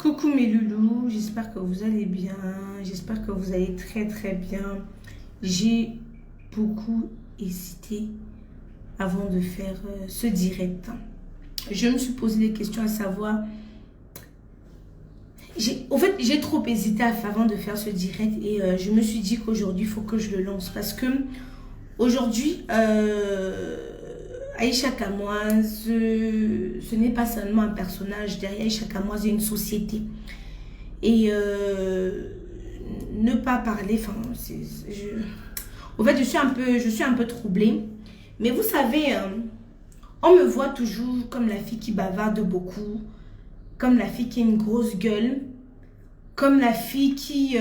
Coucou mes loulous, j'espère que vous allez bien, j'espère que vous allez très très bien. J'ai beaucoup hésité avant de faire ce direct. Je me suis posé des questions à savoir, j'ai trop hésité avant de faire ce direct et je me suis dit qu'aujourd'hui il faut que je le lance parce que aujourd'hui, Aïcha Kamoise, ce n'est pas seulement un personnage. Derrière Aïcha Kamoise, il y a une société. Et ne pas parler, enfin, en fait, je suis un peu troublée. Mais vous savez, on me voit toujours comme la fille qui bavarde beaucoup, comme la fille qui a une grosse gueule, comme la fille qui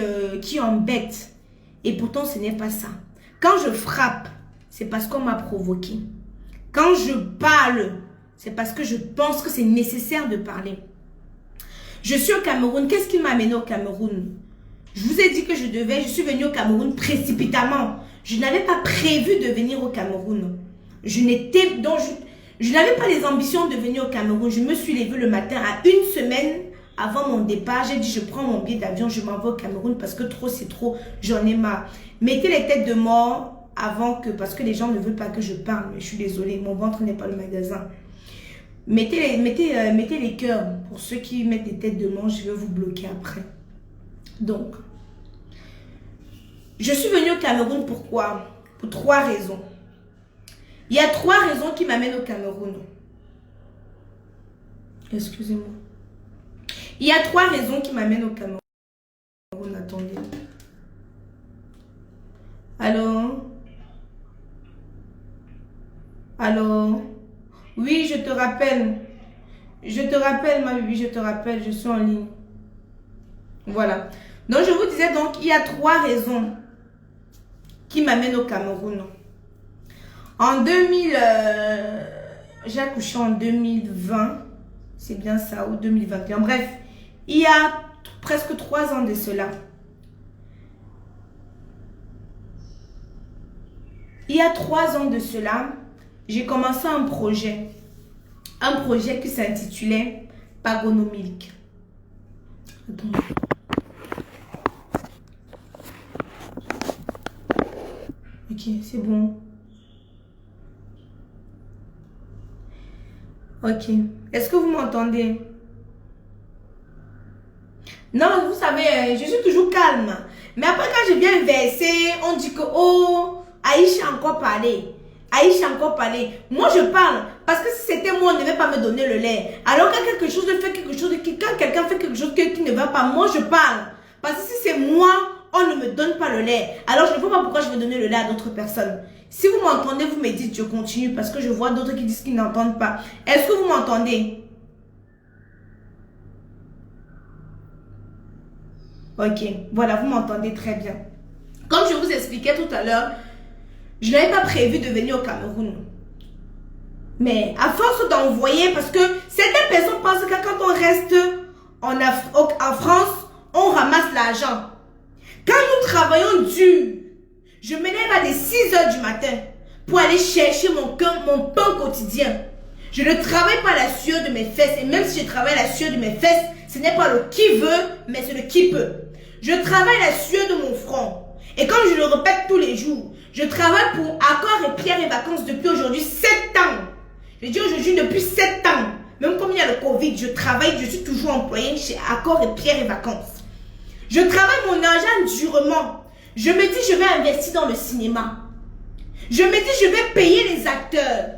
embête. Et pourtant, ce n'est pas ça. Quand je frappe, c'est parce qu'on m'a provoqué. Quand je parle, c'est parce que je pense que c'est nécessaire de parler. Je suis au Cameroun. Qu'est-ce qui m'a amené au Cameroun? Je vous ai dit que je suis venue au Cameroun précipitamment. Je n'avais pas prévu de venir au Cameroun. Je n'avais pas les ambitions de venir au Cameroun. Je me suis levée le matin à une semaine avant mon départ. J'ai dit, je prends mon billet d'avion, je m'en vais au Cameroun parce que trop, c'est trop. J'en ai marre. Mettez les têtes de mort parce que les gens ne veulent pas que je parle. Mais je suis désolée, mon ventre n'est pas le magasin. Mettez les cœurs. Pour ceux qui mettent des têtes de mort, je vais vous bloquer après. Donc, je suis venue au Cameroun, pourquoi? Pour 3 raisons. Il y a 3 raisons qui m'amènent au Cameroun. Excusez-moi. Il y a 3 raisons qui m'amènent au Cameroun. Attendez. Allô? Oui, je te rappelle. Je te rappelle, ma bibi, je te rappelle, je suis en ligne. Voilà. Donc, je vous disais donc, il y a 3 raisons qui m'amènent au Cameroun. En 2000, j'ai accouché en 2020. C'est bien ça, ou 2021. Bref, il y a presque 3 ans de cela. Il y a 3 ans de cela, j'ai commencé un projet. Un projet qui s'intitulait Pagono Milk. Attends. Ok, c'est bon. Ok. Est-ce que vous m'entendez? Non, vous savez, je suis toujours calme. Mais après, quand je viens verser, on dit que, oh, Aïcha a encore parlé. Aïcha a encore parlé. Moi, je parle. Parce que si c'était moi, on ne devait pas me donner le lait. Alors, quand quelqu'un fait quelque chose qui ne va pas, moi, je parle. Parce que si c'est moi, on ne me donne pas le lait. Alors, je ne vois pas pourquoi je vais donner le lait à d'autres personnes. Si vous m'entendez, vous me dites, je continue. Parce que je vois d'autres qui disent qu'ils n'entendent pas. Est-ce que vous m'entendez? Ok, voilà, vous m'entendez très bien. Comme je vous expliquais tout à l'heure, je n'avais pas prévu de venir au Cameroun. Mais à force d'envoyer, parce que certaines personnes pensent que quand on reste en France, on ramasse l'argent. Quand nous travaillons dur, je me lève à des 6 h du matin pour aller chercher mon pain quotidien. Je ne travaille pas à la sueur de mes fesses. Et même si je travaille à la sueur de mes fesses, ce n'est pas le qui veut, mais c'est le qui peut. Je travaille à la sueur de mon front. Et comme je le répète tous les jours, je travaille pour Accor et Pierre et Vacances depuis aujourd'hui 7 ans. Je dis aujourd'hui depuis 7 ans. Même comme il y a le Covid, je travaille, je suis toujours employée chez Accor et Pierre et Vacances. Je travaille mon argent durement. Je me dis, je vais investir dans le cinéma. Je me dis, je vais payer les acteurs.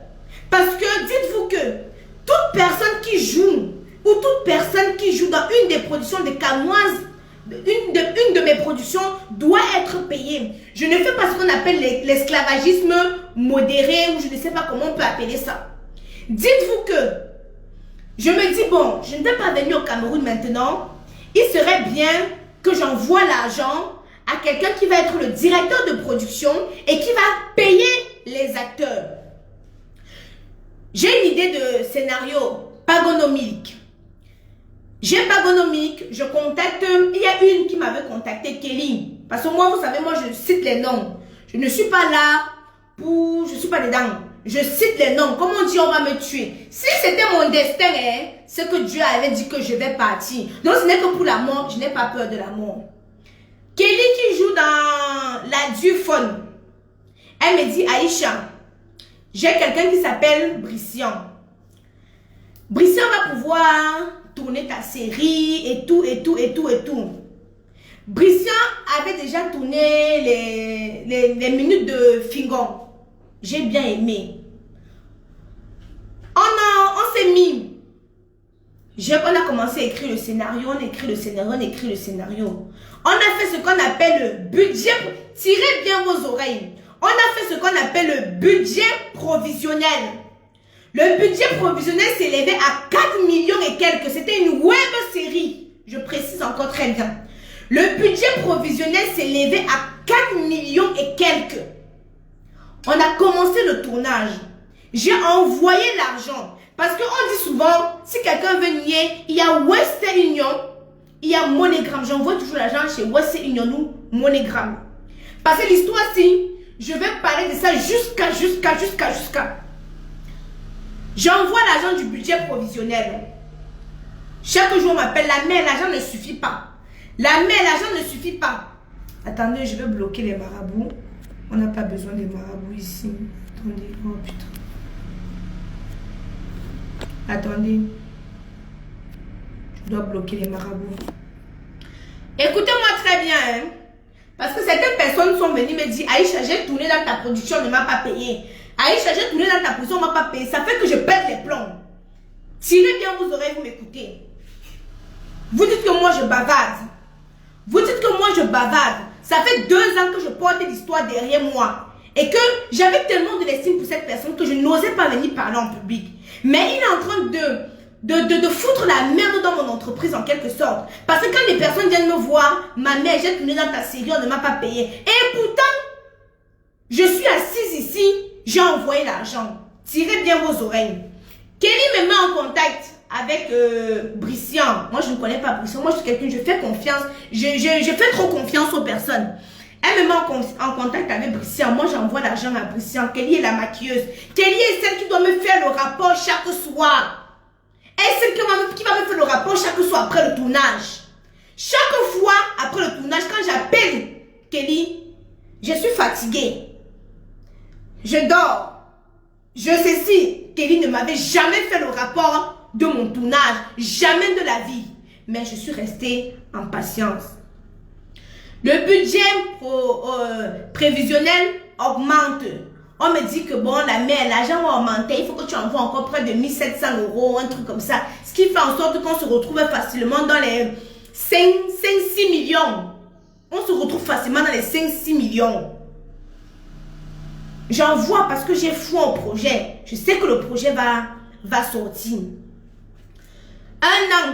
Parce que dites-vous que toute personne qui joue ou toute personne qui joue dans une des productions de Kamoise, une de mes productions doit être payée. Je ne fais pas ce qu'on appelle l'esclavagisme modéré ou je ne sais pas comment on peut appeler ça. Dites-vous que je me dis, bon, je ne vais pas venir au Cameroun maintenant. Il serait bien que j'envoie l'argent à quelqu'un qui va être le directeur de production et qui va payer les acteurs. J'ai une idée de scénario, Pagono Milk. J'ai Pagono Milk, je contacte, il y a une qui m'avait contacté, Kelly. Parce que moi, vous savez, moi je cite les noms. Je ne suis pas là je ne suis pas dedans. Je cite les noms. Comme on dit, on va me tuer. Si c'était mon destin, hein, c'est que Dieu avait dit que je vais partir. Donc ce n'est que pour la mort, je n'ai pas peur de la mort. Kelly qui joue dans la Duphone, elle me dit, Aïcha, j'ai quelqu'un qui s'appelle Brissian. Brissian va pouvoir tourner ta série et tout, et tout, et tout, et tout. Brissian avait déjà tourné les minutes de Fingon. J'ai bien aimé. On s'est mis. On a commencé à écrire le scénario, on écrit le scénario, on écrit le scénario. On a fait ce qu'on appelle le budget. Tirez bien vos oreilles. On a fait ce qu'on appelle le budget provisionnel. Le budget provisionnel s'élevait à 4 millions et quelques. C'était une web série. Je précise encore très bien. Le budget provisionnel s'élevait à 4 millions et quelques. On a commencé le tournage. J'ai envoyé l'argent. Parce qu'on dit souvent, si quelqu'un veut nier, il y a Western Union, il y a MoneyGram. J'envoie toujours l'argent chez Western Union ou MoneyGram. Parce que l'histoire-ci, je vais parler de ça jusqu'à. J'envoie l'argent du budget provisionnel. Chaque jour, on m'appelle la mère, l'argent ne suffit pas. La mère, l'argent ne suffit pas. Attendez, je vais bloquer les marabouts. On n'a pas besoin des marabouts ici. Attendez, oh putain. Attendez. Je dois bloquer les marabouts. Écoutez-moi très bien, hein. Parce que certaines personnes sont venues me dire, Aïcha, j'ai tourné dans ta production, on ne m'a pas payé. Aïcha, j'ai tourné dans ta production, on ne m'a pas payé. Ça fait que je pète les plombs. Tirez bien vos oreilles, vous m'écoutez. Vous dites que moi je bavarde. Vous dites que moi je bavarde. Ça fait 2 ans que je porte l'histoire derrière moi. Et que j'avais tellement de l'estime pour cette personne que je n'osais pas venir parler en public. Mais il est en train de foutre la merde dans mon entreprise en quelque sorte. Parce que quand les personnes viennent me voir, ma mère, j'ai tourné dans ta série, on ne m'a pas payé. Et pourtant, je suis assise ici, j'ai envoyé l'argent. Tirez bien vos oreilles. Kelly me met en contact avec Brissian. Moi, je ne connais pas Brissian. Moi, je suis quelqu'un, je fais confiance. Je fais trop confiance aux personnes. Elle me met en contact avec Brissian. Moi, j'envoie l'argent à Brissian. Kelly est la maquilleuse. Kelly est celle qui doit me faire le rapport chaque soir. Elle est celle qui va me faire le rapport chaque soir après le tournage. Chaque fois après le tournage, quand j'appelle Kelly, je suis fatiguée. Je dors. Je sais si Kelly ne m'avait jamais fait le rapport de mon tournage. Jamais de la vie. Mais je suis restée en patience. Le budget prévisionnel augmente. On me dit que bon, l'argent va augmenter. Il faut que tu envoies encore près de 1700 €, un truc comme ça. Ce qui fait en sorte qu'on se retrouve facilement dans les 5-6 millions. On se retrouve facilement dans les 5-6 millions. J'envoie parce que j'ai foi au projet. Je sais que le projet va sortir. 1 an.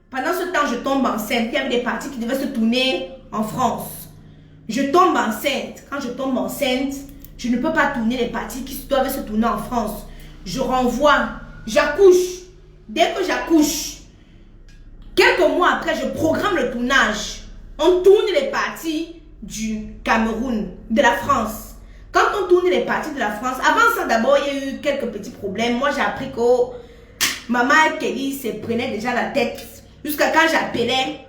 Pendant ce temps, je tombe enceinte. Il y avait des parties qui devaient se tourner en France. Je tombe enceinte. Quand je tombe enceinte, je ne peux pas tourner les parties qui doivent se tourner en France. Je renvoie. J'accouche. Dès que j'accouche, quelques mois après, je programme le tournage. On tourne les parties du Cameroun, de la France. Quand on tourne les parties de la France, avant ça d'abord, il y a eu quelques petits problèmes. Moi, j'ai appris que maman Kelly se prenait déjà la tête. Jusqu'à quand j'appelais,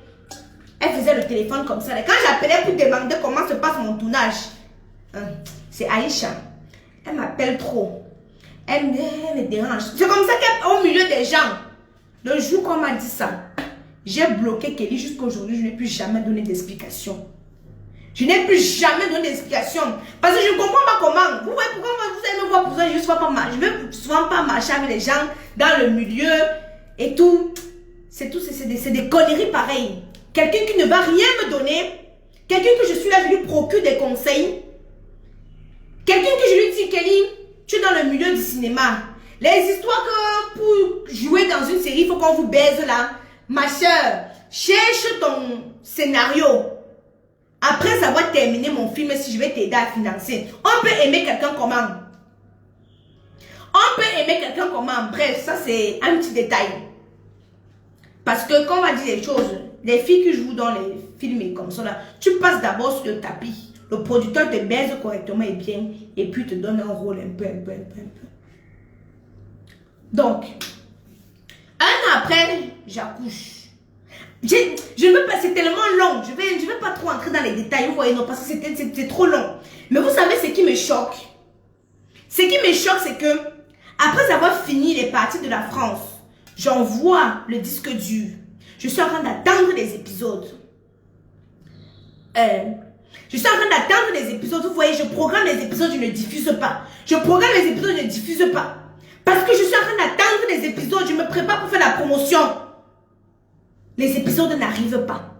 elle faisait le téléphone comme ça. Quand j'appelais pour demander comment se passe mon tournage, c'est Aïcha. Elle m'appelle trop. Elle me dérange. C'est comme ça qu'au milieu des gens, le jour qu'on m'a dit ça, j'ai bloqué Kelly jusqu'à aujourd'hui. Je n'ai plus jamais donné d'explication. Je n'ai plus jamais donné d'explication. Parce que je ne comprends pas comment. Vous voyez pourquoi vous allez me voir pour ça. Je ne veux souvent pas marcher avec les gens dans le milieu et tout. C'est des conneries pareilles. Quelqu'un qui ne va rien me donner. Quelqu'un que je suis là, je lui procure des conseils. Quelqu'un que je lui dis, Kelly, tu es dans le milieu du cinéma. Les histoires que pour jouer dans une série, il faut qu'on vous baise là. Ma soeur, cherche ton scénario. Après avoir terminé mon film, si je vais t'aider à financer. On peut aimer quelqu'un comment? On peut aimer quelqu'un comment? Bref, ça c'est un petit détail. Parce que quand on va dire les choses, les filles qui jouent dans les films et comme ça, là, tu passes d'abord sur le tapis. Le producteur te baise correctement et bien, et puis te donne un rôle un peu. Donc, un an après, j'accouche. Je ne veux pas, c'est tellement long, je vais pas trop entrer dans les détails, vous voyez, non, parce que c'est trop long. Mais vous savez ce qui me choque? Ce qui me choque, c'est que, après avoir fini les parties de la France, j'envoie le disque dur. Je suis en train d'attendre les épisodes. Je suis en train d'attendre les épisodes, vous voyez, je programme les épisodes, je ne diffuse pas. Je programme les épisodes, je ne diffuse pas. Parce que je suis en train d'attendre les épisodes, je me prépare pour faire la promotion. Les épisodes n'arrivent pas.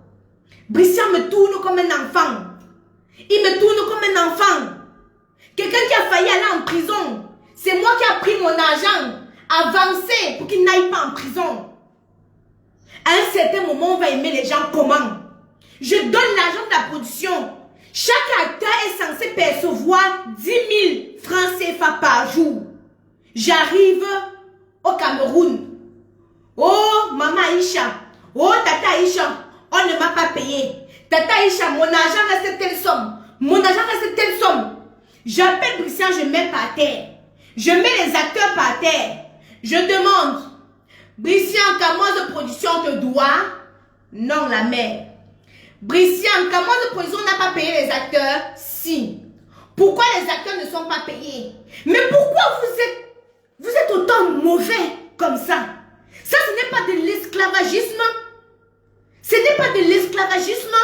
Bricia me tourne comme un enfant. Il me tourne comme un enfant. Quelqu'un qui a failli aller en prison. C'est moi qui a pris mon argent, avancé pour qu'il n'aille pas en prison. À un certain moment, on va aimer les gens comment? Je donne l'argent de la production. Chaque acteur est censé percevoir 10 000 francs CFA par jour. J'arrive au Cameroun. Oh, maman Aïcha. Oh, tata Aïcha. On ne m'a pas payé. Tata Aïcha, mon argent reste telle somme. Mon argent reste telle somme. J'appelle Bricia, je mets par terre. Je mets les acteurs par terre. Je demande. Bricia, en camoise de production te doit? Non, la mère. Bricia, en camoise de production n'a pas payé les acteurs? Si. Pourquoi les acteurs ne sont pas payés? Mais pourquoi vous êtes autant mauvais comme ça? Ça, ce n'est pas de l'esclavagisme. Ce n'est pas de l'esclavagisme.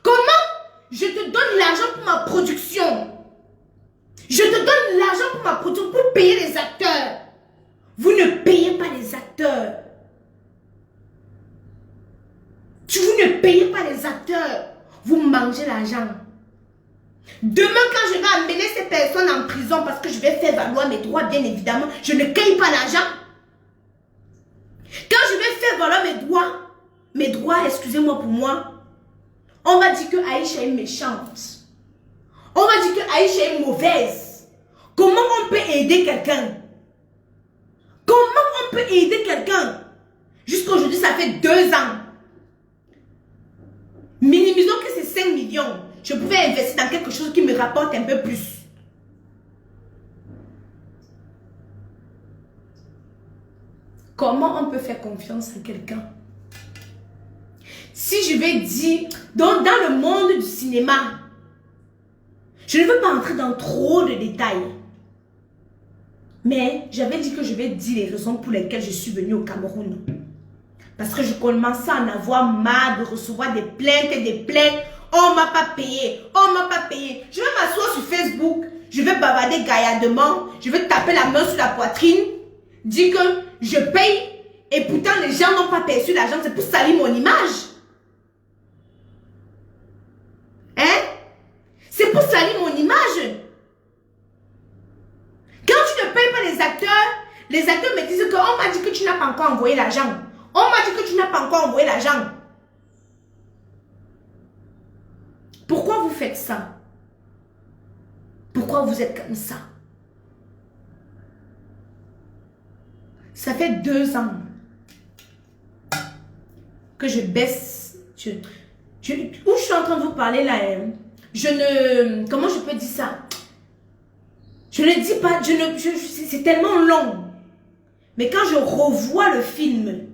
Comment je te donne l'argent pour ma production? Je te donne l'argent pour ma production pour payer les acteurs. Vous ne payez pas les acteurs. Vous ne payez pas les acteurs. Vous mangez l'argent. Demain, quand je vais amener ces personnes en prison parce que je vais faire valoir mes droits, bien évidemment, je ne paye pas l'argent. Quand je vais faire valoir mes droits, excusez-moi pour moi, on va dire que Aïcha est méchante. On va dire que Aïcha est mauvaise. Comment on peut aider quelqu'un? Comment on peut aider quelqu'un? Jusqu'à aujourd'hui, ça fait 2 ans. Minimisons que c'est 5 millions. Je pouvais investir dans quelque chose qui me rapporte un peu plus. Comment on peut faire confiance à quelqu'un? Si je vais dire, dans le monde du cinéma, je ne veux pas entrer dans trop de détails. Mais j'avais dit que je vais dire les raisons pour lesquelles je suis venue au Cameroun. Parce que je commençais à en avoir marre de recevoir des plaintes et des plaintes. On ne m'a pas payé, on ne m'a pas payé. Je vais m'asseoir sur Facebook, je vais bavarder gaillardement, je vais taper la main sur la poitrine, dire que je paye et pourtant les gens n'ont pas perçu l'argent, c'est pour salir mon image. Hein? C'est pour salir mon image. Quand tu ne payes pas les acteurs me disent qu'on m'a dit que tu n'as pas encore envoyé l'argent. On m'a dit que tu n'as pas encore envoyé l'argent. Pourquoi vous faites ça? Pourquoi vous êtes comme ça? Ça fait 2 ans que je baisse. Où je suis en train de vous parler là, comment je peux dire ça? Je ne dis pas, c'est tellement long. Mais quand je revois le film,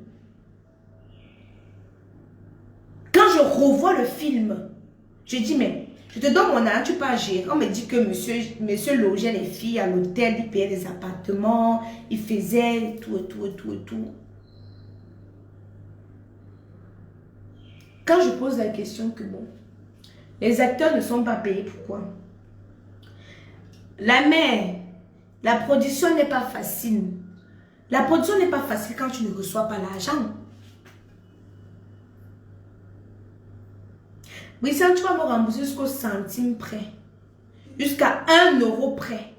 je dis, mais je te donne mon argent, tu peux agir. On me dit que monsieur logeait les filles à l'hôtel, il payait des appartements, il faisait tout. Quand je pose la question que bon, les acteurs ne sont pas payés, pourquoi? La mère, la production n'est pas facile. La production n'est pas facile quand tu ne reçois pas l'argent. Bricia, tu vas me rembourser jusqu'au centime près. Jusqu'à 1 euro près.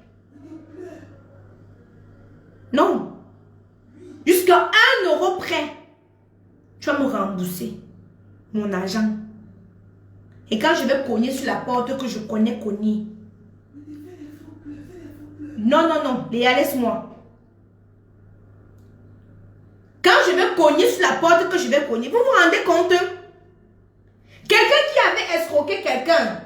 Non. Jusqu'à 1 euro près. Tu vas me rembourser mon argent. Et quand je vais cogner sur la porte que je connais cogner. Non, Léa, laisse-moi. Quand je vais cogner sur la porte que je vais cogner, vous vous rendez compte? Quelqu'un qui avait escroqué quelqu'un,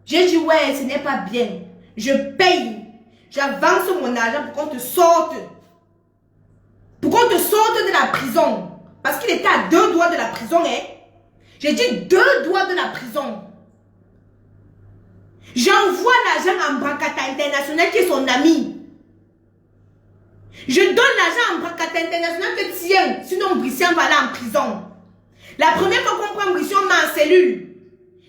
J'ai dit, ouais, ce n'est pas bien. Je paye. J'avance mon argent pour qu'on te sorte. Pour qu'on te sorte de la prison. Parce qu'il était à 2 doigts de la prison, hein. J'ai dit 2 doigts de la prison. J'envoie l'argent à Mbrakata International qui est son ami. Je donne l'argent à Mbrakata International que tiens. Sinon, Brissian va aller en prison. La première fois qu'on prend Brissian, on met en cellule.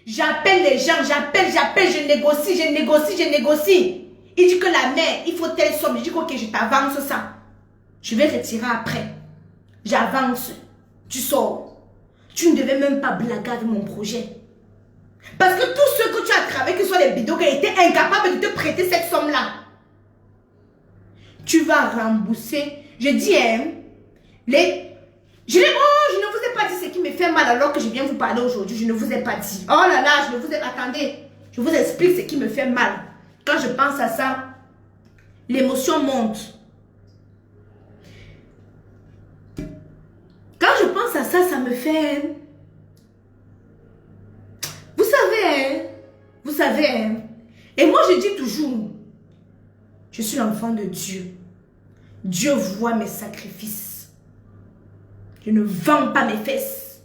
J'appelle les gens, j'appelle, je négocie. Il dit que la mère, il faut telle somme. Je dis ok, je t'avance ça. Je vais retirer après. J'avance. Tu sors. Tu ne devais même pas blaguer avec mon projet. Parce que tous ceux que tu as travaillé, que ce soit les bidons, qui étaient incapables de te prêter cette somme-là. Tu vas rembourser. Je dis, hein, je ne vous ai pas dit ce qui me fait mal alors que je viens vous parler aujourd'hui. Je ne vous ai pas dit. Oh là là, attendez. Je vous explique ce qui me fait mal. Quand je pense à ça, l'émotion monte. Quand je pense à ça, ça me fait... Vous savez, hein. Et moi, je dis toujours, je suis l'enfant de Dieu. Dieu voit mes sacrifices. Je ne vends pas mes fesses.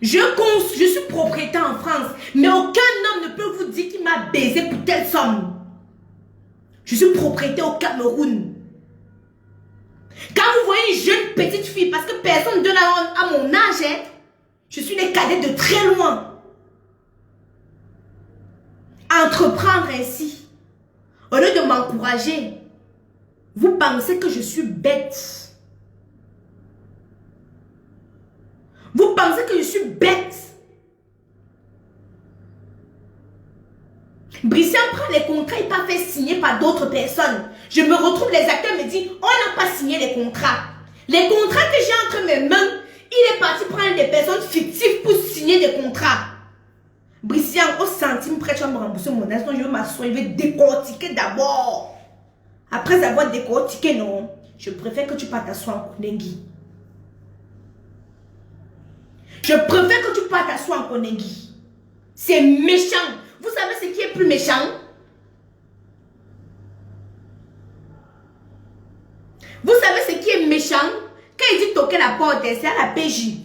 Je suis propriétaire en France, mais aucun homme ne peut vous dire qu'il m'a baisé pour telle somme. Je suis propriétaire au Cameroun. Quand vous voyez une jeune petite fille, parce que personne ne donne à mon âge, hein, je suis les cadets de très loin. Entreprendre ainsi, au lieu de m'encourager, vous pensez que je suis bête. Vous pensez que je suis bête. Brissian prend les contrats, il pas fait signer par d'autres personnes. Je me retrouve, les acteurs me disent, on n'a pas signé les contrats. Les contrats que j'ai entre mes mains, il est parti prendre des personnes fictives pour signer des contrats. Brissian, au centime près, tu vas me rembourser mon argent. Je vais m'asseoir, je vais décortiquer d'abord. Après avoir décortiqué, non, je préfère que tu partes t'asseoir en Konengi. Je préfère que tu partes t'asseoir en Konengi. C'est méchant. Vous savez ce qui est plus méchant? Vous savez ce qui est méchant? Quand il dit toquer la porte, c'est à la PJ.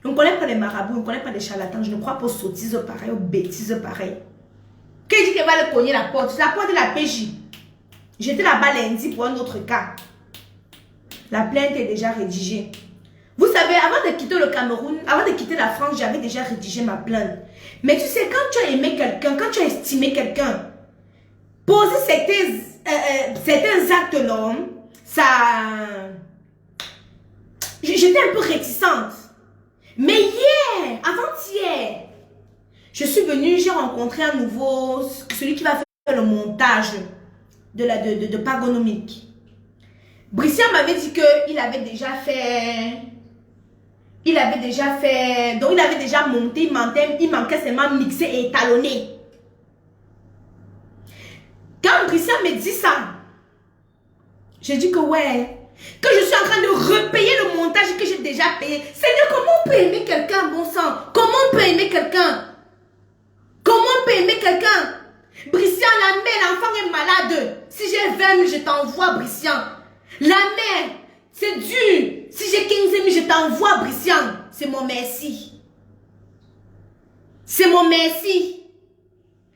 Je ne connais pas les marabouts, je ne connais pas les charlatans, je ne crois pas aux sottises pareilles, aux bêtises pareilles. Quand il dit qu'il va le cogner la porte de la PJ. J'étais là-bas lundi pour un autre cas. La plainte est déjà rédigée. Vous savez, avant de quitter le Cameroun, avant de quitter la France, j'avais déjà rédigé ma plainte. Mais tu sais, quand tu as aimé quelqu'un, quand tu as estimé quelqu'un, poser certains actes là, ça... J'étais un peu réticente. Mais hier, avant-hier, je suis venue, j'ai rencontré à nouveau celui qui va faire le montage de Pagonomique. Brissian m'avait dit qu'il avait déjà fait... Donc il avait déjà monté, il manquait seulement mixer et étalonner. Quand Brissian me dit ça, j'ai dit que ouais, que je suis en train de repayer le montage que j'ai déjà payé. Seigneur, comment on peut aimer quelqu'un, bon sang? Comment on peut aimer quelqu'un? Comment on peut aimer quelqu'un? Brissian, la mère, l'enfant est malade. Si j'ai 20 000, je t'envoie, Brissian. La mère, c'est dur. Si j'ai 15 000, je t'envoie, Brissian. C'est mon merci. C'est mon merci.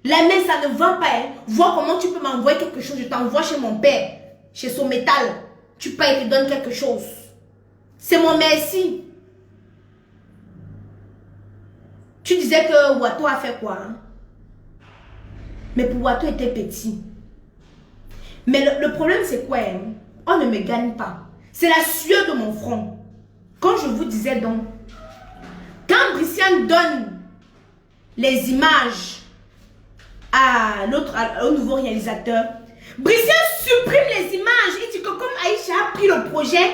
La mère, ça ne va pas. Hein. Vois comment tu peux m'envoyer quelque chose. Je t'envoie chez mon père, chez son métal. Tu payes et te donnes quelque chose. C'est mon merci. Tu disais que Wato a fait quoi? Hein? Mais pour Wato était petit. Mais le problème c'est quoi? Hein? On ne me gagne pas. C'est la sueur de mon front. Quand je vous disais donc, quand Brissian donne les images au nouveau réalisateur, Brissian supprime les images. Il dit que comme Aïcha a pris le projet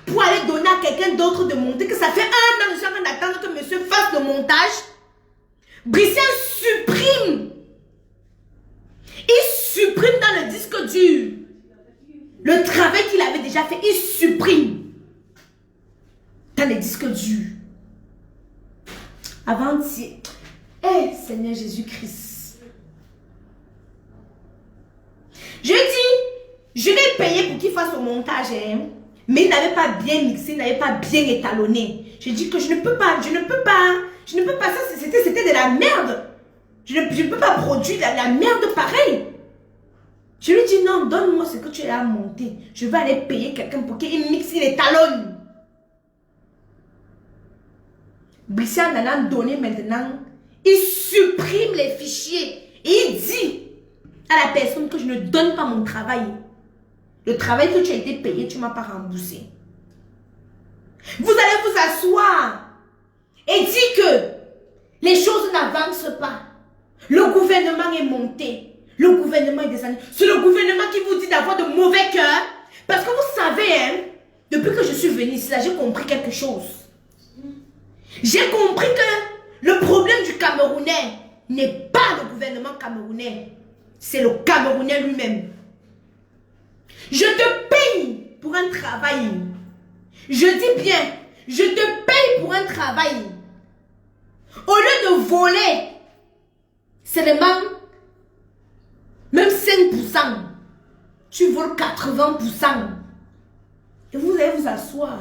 pour aller donner à quelqu'un d'autre de monter, que ça fait 1 an que je suis en train d'attendre que monsieur fasse le montage, Brissian supprime. Il supprime dans le disque dur le travail qu'il avait déjà fait. Il supprime dans les disques durs. Avant-hier, Eh, Seigneur Jésus-Christ. Je dis, je vais payer pour qu'il fasse le montage, hein, mais il n'avait pas bien mixé, il n'avait pas bien étalonné. Je dis que je ne peux pas, ça, c'était de la merde. Je ne peux pas produire la merde pareille. Je lui dis non, donne-moi ce que tu as monté. Je vais aller payer quelqu'un pour qu'il mixe, il étalonne. Brissia n'a donné maintenant, il supprime les fichiers et il dit à la personne que je ne donne pas mon travail. Le travail que tu as été payé, tu ne m'as pas remboursé. Vous allez vous asseoir et dire que les choses n'avancent pas. Le gouvernement est monté. Le gouvernement est descendu. C'est le gouvernement qui vous dit d'avoir de mauvais cœurs. Parce que vous savez, hein, depuis que je suis venue ici, j'ai compris quelque chose. J'ai compris que le problème du Camerounais n'est pas le gouvernement camerounais. C'est le Camerounais lui-même. Je te paye pour un travail. Je dis bien, je te paye pour un travail. Au lieu de voler seulement même 5%, tu voles 80%. Et vous allez vous asseoir,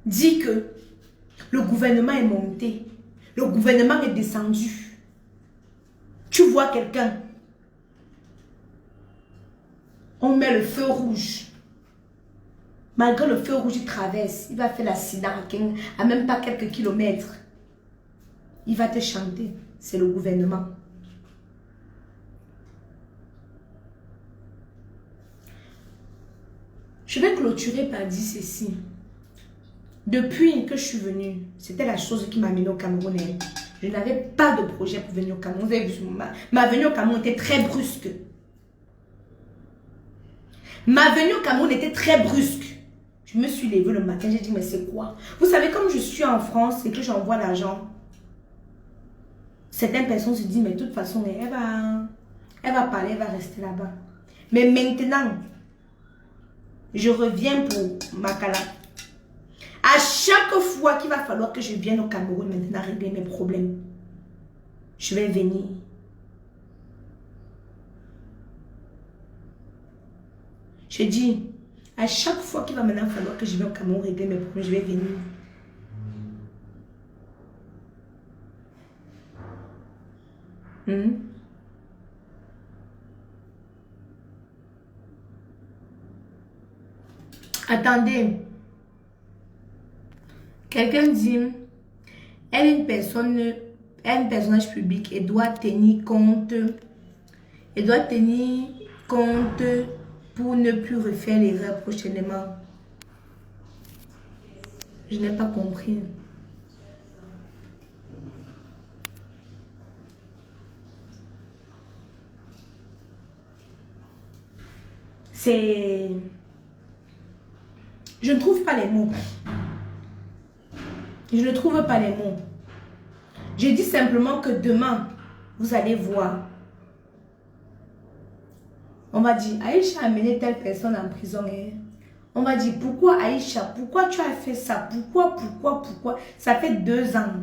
dire que le gouvernement est monté, le gouvernement est descendu. Tu vois quelqu'un, on met le feu rouge. Malgré le feu rouge, il traverse, il va faire l'accident à même pas quelques kilomètres. Il va te chanter, c'est le gouvernement. Je vais clôturer par dire ceci. Depuis que je suis venue, c'était la chose qui m'a amenée au Cameroun. Je n'avais pas de projet pour venir au Cameroun. Vous avez vu, ma venue au Cameroun était très brusque. Ma venue au Cameroun était très brusque. Je me suis levée le matin, j'ai dit, mais c'est quoi? Vous savez, comme je suis en France et que j'envoie l'argent, certaines personnes se disent, mais de toute façon, elle va parler, elle va rester là-bas. Mais maintenant, je reviens pour Makala. À chaque fois qu'il va falloir que je vienne au Cameroun maintenant régler mes problèmes, je vais venir. Je dis, à chaque fois qu'il va maintenant falloir que je vienne au Cameroun régler mes problèmes, je vais venir. Attendez. Quelqu'un dit, elle est une personne, elle est un personnage public et doit tenir compte, pour ne plus refaire l'erreur prochainement. Je n'ai pas compris. C'est... Je ne trouve pas les mots. Je ne trouve pas les mots. Je dis simplement que demain, vous allez voir. On va dire, Aïcha a amené telle personne en prison. On va dire, pourquoi Aïcha? Pourquoi tu as fait ça? Pourquoi? Ça fait 2 ans.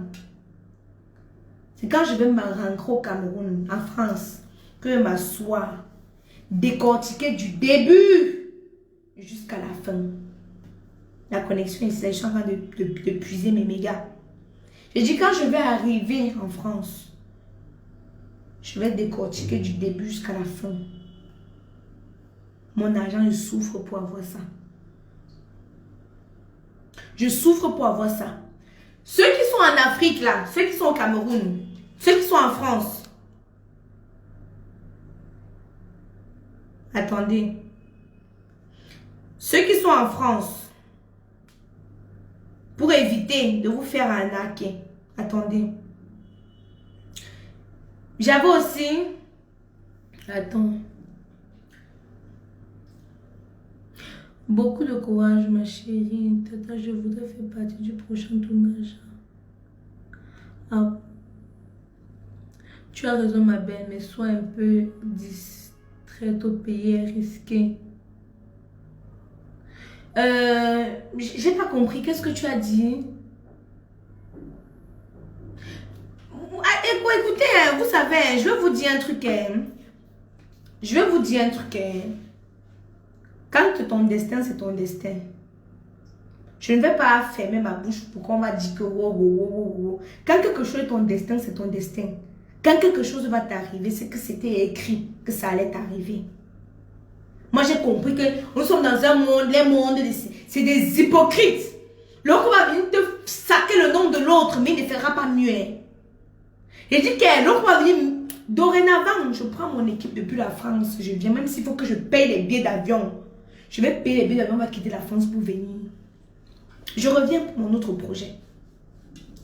C'est quand je vais me rentrer au Cameroun, en France, que je m'assois, décortiquer du début jusqu'à la fin. La connexion ici, je suis en train de puiser mes mégas. Je dis, quand je vais arriver en France, je vais décortiquer du début jusqu'à la fin. Mon argent, je souffre pour avoir ça. Je souffre pour avoir ça. Ceux qui sont en Afrique, là, ceux qui sont au Cameroun, ceux qui sont en France. Attendez. Ceux qui sont en France, pour éviter de vous faire arnaquer. Attendez. J'avais aussi... Attends. Beaucoup de courage, ma chérie. Tata, je voudrais faire partie du prochain tournage. Ah. Tu as raison, ma belle, mais sois un peu distraite au pays est risqué. J'ai pas compris. Qu'est-ce que tu as dit? écoutez, vous savez, je vais vous dire un truc. Je vais vous dire un truc. Quand ton destin, c'est ton destin. Je ne vais pas fermer ma bouche pour qu'on va dire que Quand quelque chose est ton destin, c'est ton destin. Quand quelque chose va t'arriver, c'est que c'était écrit que ça allait t'arriver. Moi, j'ai compris que nous sommes dans un monde, les mondes, c'est des hypocrites. L'autre va venir te saquer le nom de l'autre, mais il ne fera pas mieux. Et dit que l'autre va venir, dorénavant, je prends mon équipe depuis la France, je viens, même s'il faut que je paye les billets d'avion. Je vais payer les billets d'avion, on va quitter la France pour venir. Je reviens pour mon autre projet.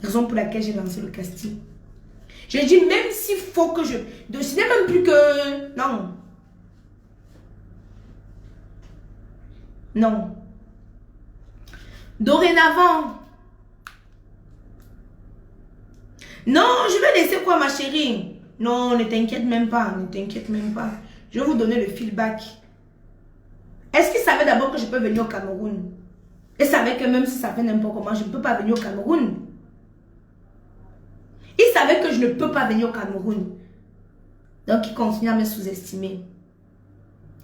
Raison pour laquelle j'ai lancé le casting. Je dis, même s'il faut que je... Ce n'est même plus que... Non. Non. Dorénavant. Non, je vais laisser quoi, ma chérie? Non, ne t'inquiète même pas. Ne t'inquiète même pas. Je vais vous donner le feedback. Est-ce qu'il savait d'abord que je peux venir au Cameroun? Il savait que même si ça fait n'importe comment, je ne peux pas venir au Cameroun. Il savait que je ne peux pas venir au Cameroun. Donc, il continue à me sous-estimer.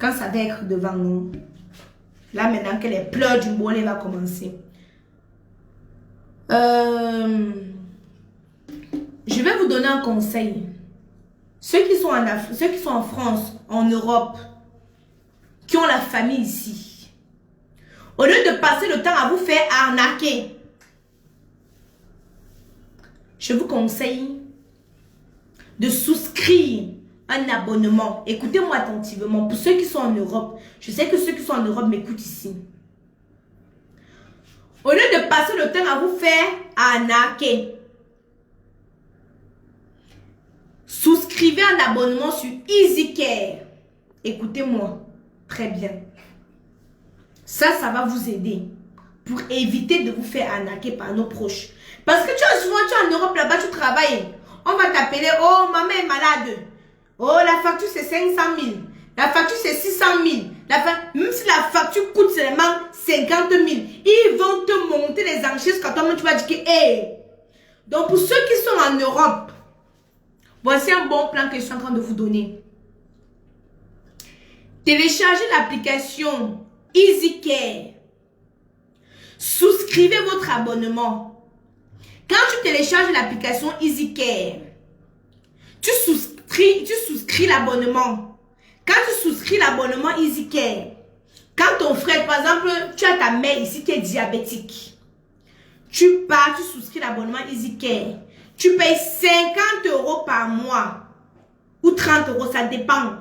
Quand ça va être devant nous, là, maintenant que les pleurs du mollet va commencer. Je vais vous donner un conseil. Ceux qui sont en Afrique, ceux qui sont en France, en Europe, qui ont la famille ici, au lieu de passer le temps à vous faire arnaquer, je vous conseille de souscrire un abonnement. Écoutez-moi attentivement. Pour ceux qui sont en Europe, je sais que ceux qui sont en Europe m'écoutent ici. Au lieu de passer le temps à vous faire arnaquer, souscrivez un abonnement sur EasyCare. Écoutez-moi très bien. Ça va vous aider pour éviter de vous faire arnaquer par nos proches. Parce que tu es souvent en Europe, là-bas, tu travailles. On va t'appeler, oh, maman est malade. Oh, la facture, c'est 500 000. La facture, c'est 600 000. Même si la facture coûte seulement 50 000, ils vont te monter les enchères jusqu'à toi-même, tu vas dire que, hey. Donc, pour ceux qui sont en Europe, voici un bon plan que je suis en train de vous donner. Téléchargez l'application EasyCare. Souscrivez votre abonnement. Quand tu télécharges l'application EasyCare, tu souscris l'abonnement. Quand tu souscris l'abonnement EasyCare, quand ton frère, par exemple, tu as ta mère ici qui est diabétique, tu pars, tu souscris l'abonnement EasyCare, tu payes 50 € par mois ou 30 €, ça dépend.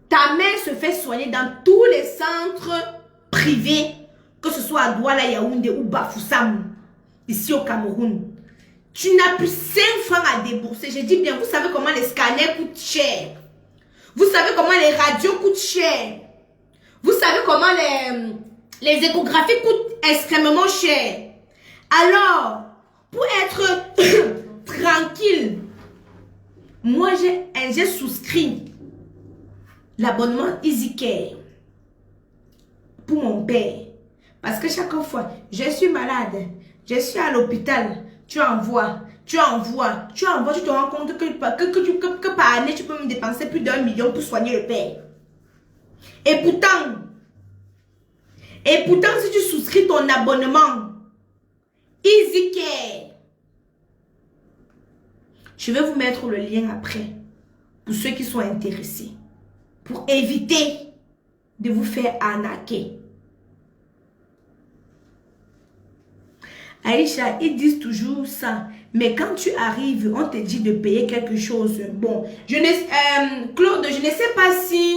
Ta mère se fait soigner dans tous les centres privés, que ce soit à Douala, Yaoundé ou Bafoussam, ici au Cameroun. Tu n'as plus 5 francs à débourser. Je dis bien, vous savez comment les scanners coûtent cher. Vous savez comment les radios coûtent cher. Vous savez comment les échographies coûtent extrêmement cher. Alors, pour être tranquille, moi j'ai souscrit l'abonnement EasyCare pour mon père. Parce que chaque fois, je suis malade, je suis à l'hôpital, tu envoies, tu te rends compte que par année, tu peux me dépenser plus d'1 million pour soigner le père. Et pourtant, si tu souscris ton abonnement EasyCare, je vais vous mettre le lien après, pour ceux qui sont intéressés, pour éviter de vous faire arnaquer. Aïcha, ils disent toujours ça. Mais quand tu arrives, on te dit de payer quelque chose. Bon, Claude, je ne sais pas si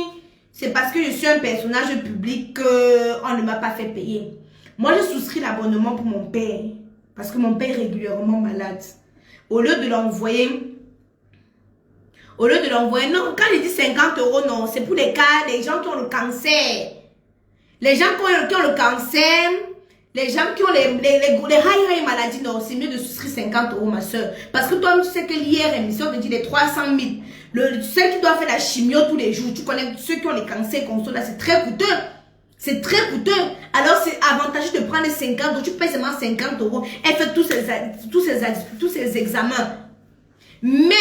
c'est parce que je suis un personnage public qu'on ne m'a pas fait payer. Moi, je souscris l'abonnement pour mon père. Parce que mon père est régulièrement malade. Au lieu de l'envoyer, non, quand il dit 50 €, non, c'est pour les cas, les gens qui ont le cancer. Les gens qui ont le cancer, les gens qui ont les high maladies, non, c'est mieux de souscrire 50 €, ma soeur. Parce que toi, tu sais que l'IRM, si on te dit les 300 000, ceux qui doivent faire la chimio tous les jours, tu connais ceux qui ont les cancers comme ça, là, c'est très coûteux. C'est très coûteux. Alors, c'est avantageux de prendre les 50 €. Tu payes seulement 50 €. Elle fait tous ces examens. Mais,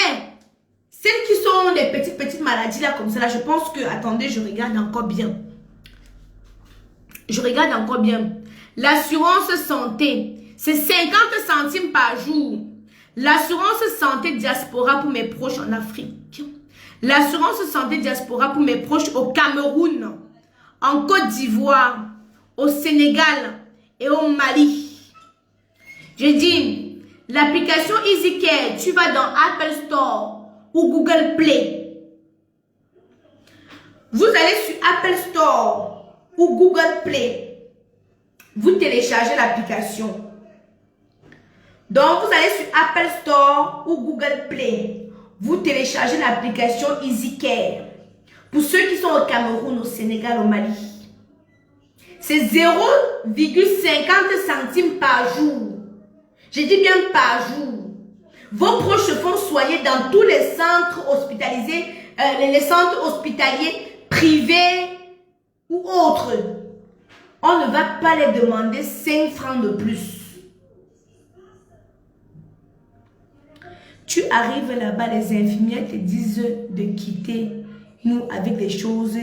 celles qui sont des petites maladies là comme ça, là, je pense que, attendez, je regarde encore bien. Je regarde encore bien. L'assurance santé, c'est 50 centimes par jour. L'assurance santé diaspora pour mes proches en Afrique. L'assurance santé diaspora pour mes proches au Cameroun, en Côte d'Ivoire, au Sénégal et au Mali. J'ai dit, l'application EasyCare, tu vas dans Apple Store ou Google Play. Vous allez sur Apple Store ou Google Play. Vous téléchargez l'application. Donc, vous allez sur Apple Store ou Google Play. Vous téléchargez l'application EasyCare. Pour ceux qui sont au Cameroun, au Sénégal, au Mali. C'est 0,50 centimes par jour. Je dis bien par jour. Vos proches se font soigner dans tous les centres hospitalisés, les centres hospitaliers privés ou autres. On ne va pas les demander 5 francs de plus. Tu arrives là-bas, les infirmières te disent de quitter nous avec des choses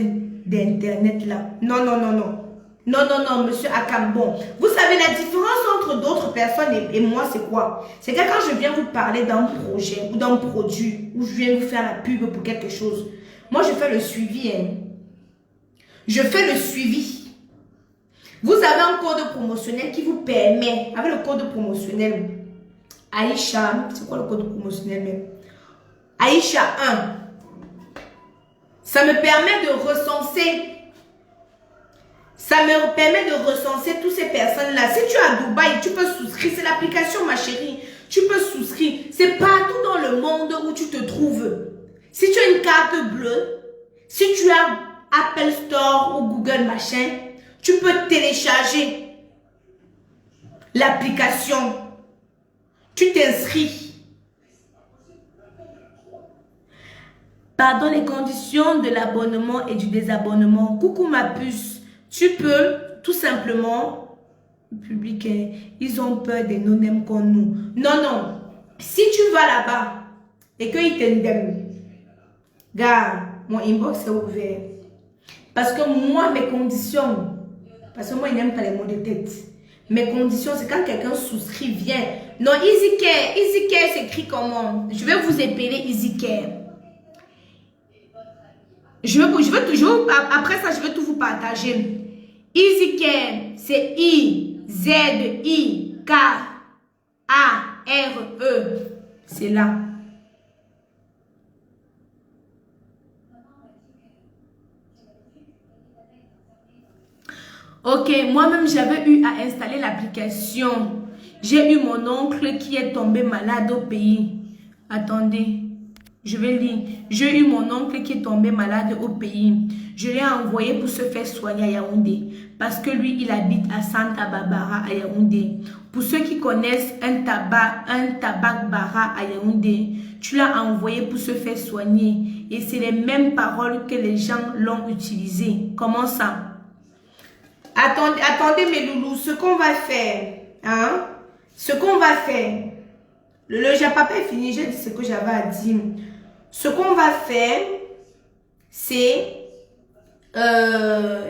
d'internet là. Non, non, non, non. Non, non, non, monsieur Akambon. Vous savez, la différence entre d'autres personnes et moi, c'est quoi? C'est que quand je viens vous parler d'un projet ou d'un produit, ou je viens vous faire la pub pour quelque chose, moi, je fais le suivi. Hein. Je fais le suivi. Vous avez un code promotionnel qui vous permet, avec le code promotionnel, Aïcha, c'est quoi le code promotionnel même? Aïcha 1. Ça me permet de recenser. Ça me permet de recenser toutes ces personnes-là. Si tu es à Dubaï, tu peux souscrire. C'est l'application, ma chérie. Tu peux souscrire. C'est partout dans le monde où tu te trouves. Si tu as une carte bleue, si tu as Apple Store ou Google machin, tu peux télécharger l'application. Tu t'inscris. Pardon, les conditions de l'abonnement et du désabonnement. Coucou ma puce. Tu peux tout simplement, public, ils ont peur des non-aime comme nous. Non, non. Si tu vas là-bas et qu'ils t'indemnent, gars, mon inbox est ouvert. Parce que moi, mes conditions, parce que moi, je n'aime pas les mots de tête. Mes conditions, c'est quand quelqu'un souscrit, vient. Non, EasyCare. EasyCare s'écrit comment? Je vais vous épeler EasyCare. Après ça, je vais tout vous partager. EasyCare, c'est I-Z-I-K-A-R-E. C'est là. Ok, moi-même, j'avais eu à installer l'application. J'ai eu mon oncle qui est tombé malade au pays. Attendez, je vais lire. J'ai eu mon oncle qui est tombé malade au pays. Je l'ai envoyé pour se faire soigner à Yaoundé. Parce que lui, il habite à Santa Barbara à Yaoundé. Pour ceux qui connaissent un tabac bara à Yaoundé, tu l'as envoyé pour se faire soigner. Et c'est les mêmes paroles que les gens l'ont utilisées. Comment ça? Attendez mes loulous, ce qu'on va faire, hein? Ce qu'on va faire, le japapa est fini, j'ai dit ce que j'avais à dire. Ce qu'on va faire, c'est,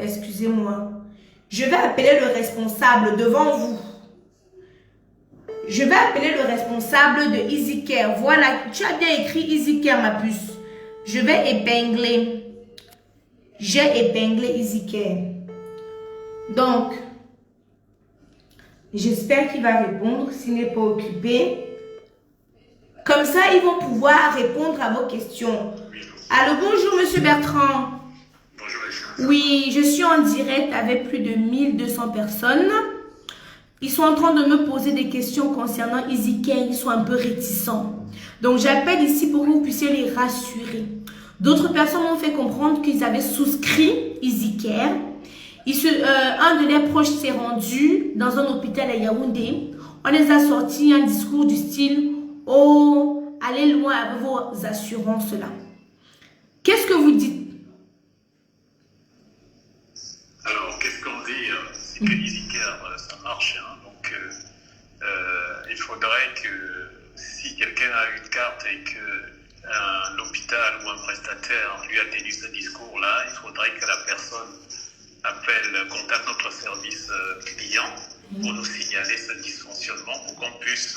excusez-moi, je vais appeler le responsable devant vous. Je vais appeler le responsable de EasyCare. Voilà, tu as bien écrit EasyCare, ma puce. Je vais épingler. J'ai épinglé EasyCare. Donc, j'espère qu'il va répondre s'il n'est pas occupé. Comme ça, ils vont pouvoir répondre à vos questions. Allô, bonjour, monsieur Bertrand. Bonjour, Aïcha. Oui, je suis en direct avec plus de 1200 personnes. Ils sont en train de me poser des questions concernant EasyCare. Ils sont un peu réticents. Donc, j'appelle ici pour que vous puissiez les rassurer. D'autres personnes m'ont fait comprendre qu'ils avaient souscrit EasyCare. Un de leurs proches s'est rendu dans un hôpital à Yaoundé. On les a sortis un discours du style « Oh, allez loin avec vos assurances là ». Qu'est-ce que vous dites? Alors, qu'est-ce qu'on dit? C'est que EasyCare, ça marche. Hein, donc, il faudrait que si quelqu'un a une carte et que un hôpital ou un prestataire lui a tenu ce discours-là, il faudrait que la personne contacte notre service client pour nous signaler ce dysfonctionnement pour qu'on puisse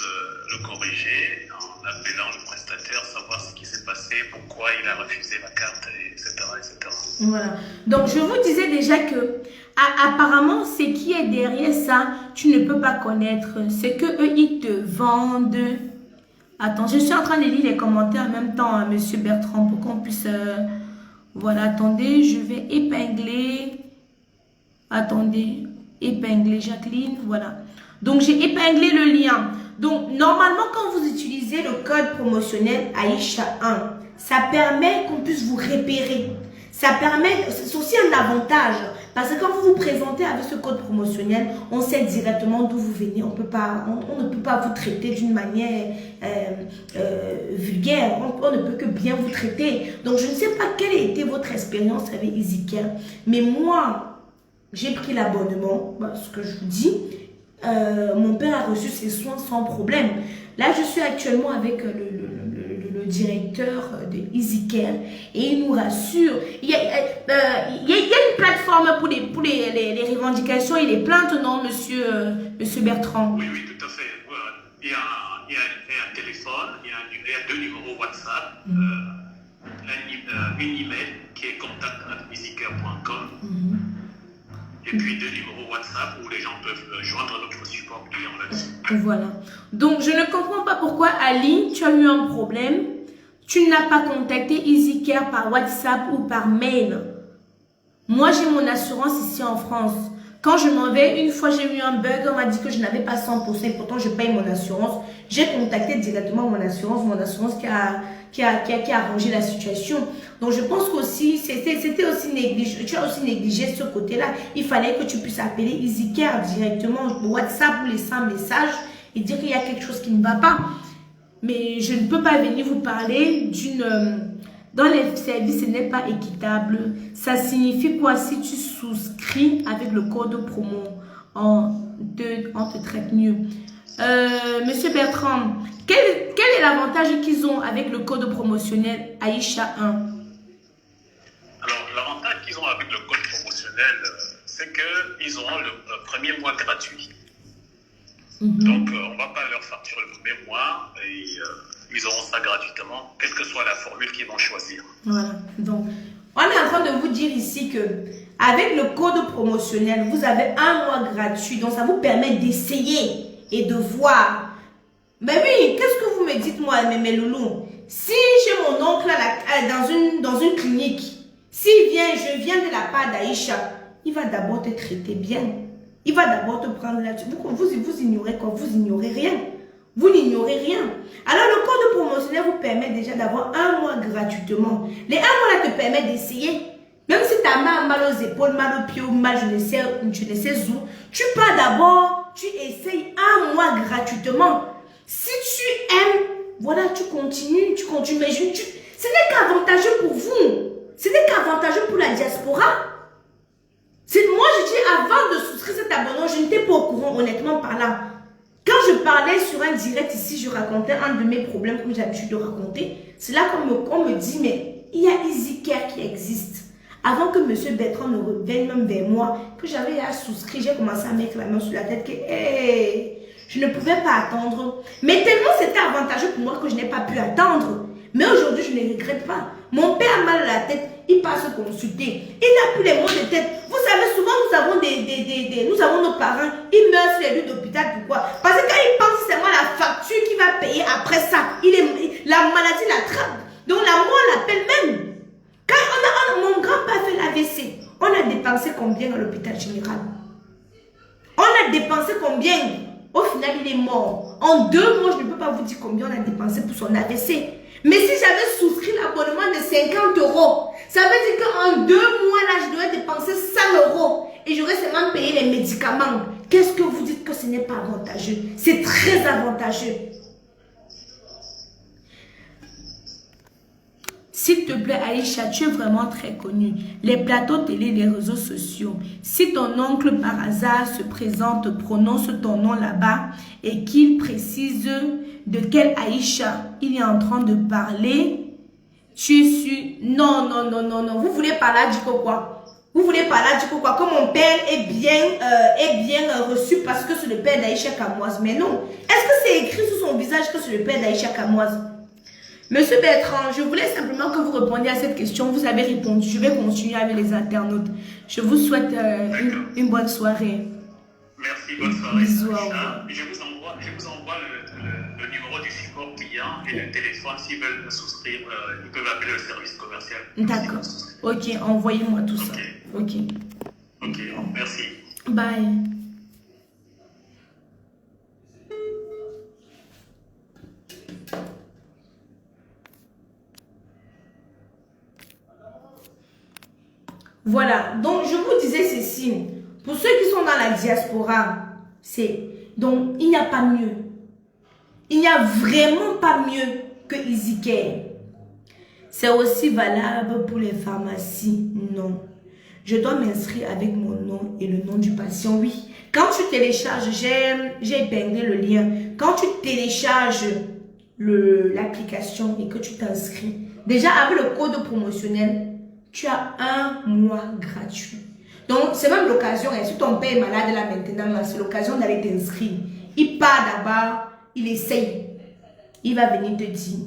le corriger en appelant le prestataire, savoir ce qui s'est passé, pourquoi il a refusé la carte, etc., etc. Voilà. Donc, je vous disais déjà que apparemment, ce qui est derrière ça, tu ne peux pas connaître. C'est que eux, ils te vendent. Attends, je suis en train de lire les commentaires en même temps, Monsieur Bertrand, pour qu'on puisse... Voilà, attendez, je vais épingler... Attendez, épingler Jacqueline, voilà. Donc, j'ai épinglé le lien. Donc, normalement, quand vous utilisez le code promotionnel Aïcha 1, ça permet qu'on puisse vous repérer. Ça permet, c'est aussi un avantage. Parce que quand vous vous présentez avec ce code promotionnel, on sait directement d'où vous venez. On ne peut pas vous traiter d'une manière vulgaire. On ne peut que bien vous traiter. Donc, je ne sais pas quelle a été votre expérience avec EasyCare. Mais moi, j'ai pris l'abonnement, ce que je vous dis. Mon père a reçu ses soins sans problème. Là, je suis actuellement avec le directeur de EasyCare et il nous rassure. Il y a une plateforme pour les revendications et les plaintes, non, monsieur Bertrand? Oui, oui, tout à fait. Voilà. Il y a un téléphone, il y a 2 numéros WhatsApp, une email qui est contact@easycare.com. Et puis 2 numéros WhatsApp où les gens peuvent joindre notre support client là-dessus. Voilà. Donc, je ne comprends pas pourquoi, Ali, tu as eu un problème. Tu n'as pas contacté EasyCare par WhatsApp ou par mail. Moi, j'ai mon assurance ici en France. Quand je m'en vais, une fois, j'ai eu un bug. On m'a dit que je n'avais pas 100%. Pourtant, je paye mon assurance. J'ai contacté directement mon assurance qui a arrangé la situation. Donc, je pense qu'aussi, c'était aussi négligé. Tu as aussi négligé ce côté-là. Il fallait que tu puisses appeler EasyCare directement, WhatsApp, ou laisser un message et dire qu'il y a quelque chose qui ne va pas. Mais je ne peux pas venir vous parler dans les services, ce n'est pas équitable. Ça signifie quoi si tu souscris avec le code promo? On te traite mieux. Monsieur Bertrand, quel est l'avantage qu'ils ont avec le code promotionnel Aïcha 1? Alors, l'avantage qu'ils ont avec le code promotionnel, c'est qu'ils auront le premier mois gratuit. Donc, on ne va pas leur facturer le premier mois et ils auront ça gratuitement, quelle que soit la formule qu'ils vont choisir. Voilà. Donc, on est en train de vous dire ici que avec le code promotionnel, vous avez 1 mois gratuit. Donc, ça vous permet d'essayer et de voir. Mais oui, qu'est-ce que vous me dites, moi, mes loulous? Si j'ai mon oncle dans une clinique, je viens de la part d'Aïcha, il va d'abord te traiter bien. Il va d'abord te prendre là-dessus. Vous ignorez quoi? Vous ignorez rien. Vous n'ignorez rien. Alors, le code promotionnel vous permet déjà d'avoir 1 mois gratuitement. Les 1 mois là te permettent d'essayer. Même si tu as mal aux épaules, mal aux pieds, ou mal je ne sais où, tu pars d'abord, tu essayes 1 mois gratuitement. Si tu aimes, voilà, tu continues. Mais ce n'est qu'avantageux pour vous. Ce n'est qu'avantageux pour la diaspora. Moi, je dis, avant de souscrire cet abonnement, je n'étais pas au courant, honnêtement parlant. Quand je parlais sur un direct ici, je racontais un de mes problèmes, comme j'ai l'habitude de raconter. C'est là qu'on me dit, mais il y a EasyCare qui existe. Avant que M. Bertrand ne revienne même vers moi, que j'avais à souscrire, j'ai commencé à mettre la main sur la tête que je ne pouvais pas attendre. Mais tellement c'était avantageux pour moi que je n'ai pas pu attendre. Mais aujourd'hui, je ne regrette pas. Mon père a mal à la tête, il passe consulter. Il n'a plus les maux de tête. Vous savez, souvent, nous avons nos parents, ils meurent sur les lits d'hôpital. Pourquoi? Parce que quand ils pensent c'est moi la facture qui va payer après ça, la maladie l'attrape. Donc la mort l'appelle même. Quand mon grand-père fait l'AVC, on a dépensé combien à l'hôpital général? On a dépensé combien? Au final, il est mort. En 2 mois, je ne peux pas vous dire combien on a dépensé pour son AVC. Mais si j'avais souscrit l'abonnement de 50 €, ça veut dire qu'en 2 mois, là, je devais dépenser 100 € et j'aurais seulement payé les médicaments. Qu'est-ce que vous dites que ce n'est pas avantageux? C'est très avantageux. Si S'il te plaît, Aïcha, tu es vraiment très connue. Les plateaux télé, les réseaux sociaux. Si ton oncle par hasard se présente, prononce ton nom là-bas et qu'il précise de quelle Aïcha il est en train de parler, tu es sûr. Non, non, non, non, non. Vous voulez parler à Diko quoi? Vous voulez parler à Diko quoi? Que mon père est bien reçu parce que c'est le père d'Aïcha Kamoise. Mais non. Est-ce que c'est écrit sur son visage que c'est le père d'Aïcha Kamoise? Monsieur Bertrand, je voulais simplement que vous répondiez à cette question. Vous avez répondu. Je vais continuer avec les internautes. Je vous souhaite une bonne soirée. Merci, bonne soirée. Bisous. Je vous envoie le numéro du support client et le téléphone. S'ils veulent souscrire, ils peuvent appeler le service commercial. D'accord. Ok, envoyez-moi tout ça. Ok. Ok, merci. Bye. Voilà, donc je vous disais ceci, pour ceux qui sont dans la diaspora, donc il n'y a pas mieux. Il n'y a vraiment pas mieux que EasyCare. C'est aussi valable pour les pharmacies, non. Je dois m'inscrire avec mon nom et le nom du patient, oui. Quand tu télécharges, j'ai épinglé le lien. Quand tu télécharges l'application et que tu t'inscris, déjà avec le code promotionnel, tu as 1 mois gratuit. Donc, c'est même l'occasion, si ton père est malade là maintenant, c'est l'occasion d'aller t'inscrire. Il part d'abord, il essaye. Il va venir te dire.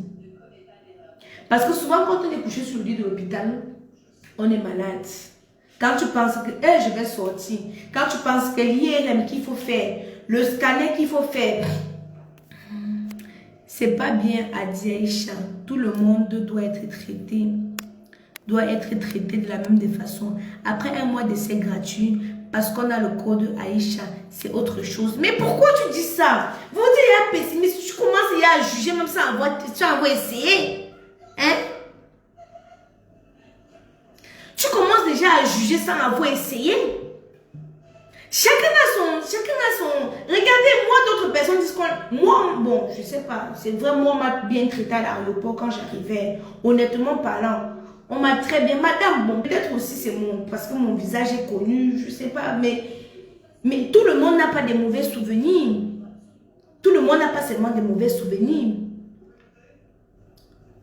Parce que souvent, quand on est couché sur le lit de l'hôpital, on est malade. Quand tu penses que je vais sortir, quand tu penses que l'IRM qu'il faut faire, le scanner qu'il faut faire, c'est pas bien à dire, Aïcha. Tout le monde doit être traité. Doit être traité de la même façon. Après 1 mois d'essai gratuit, parce qu'on a le code Aïcha, c'est autre chose. Mais pourquoi tu dis ça? Vous dites, pessimiste, tu commences à juger même ça, tu envoies essayer. Hein? Tu commences déjà à juger sans avoir essayé. Chacun a son... Regardez, moi, d'autres personnes disent qu'on... Moi, bon, je sais pas, c'est vraiment, on m'a bien traité à l'aéroport quand j'arrivais. Honnêtement parlant, on m'a très bien... Madame, bon, peut-être aussi c'est parce que mon visage est connu, je sais pas, mais tout le monde n'a pas de mauvais souvenirs. Tout le monde n'a pas seulement de mauvais souvenirs.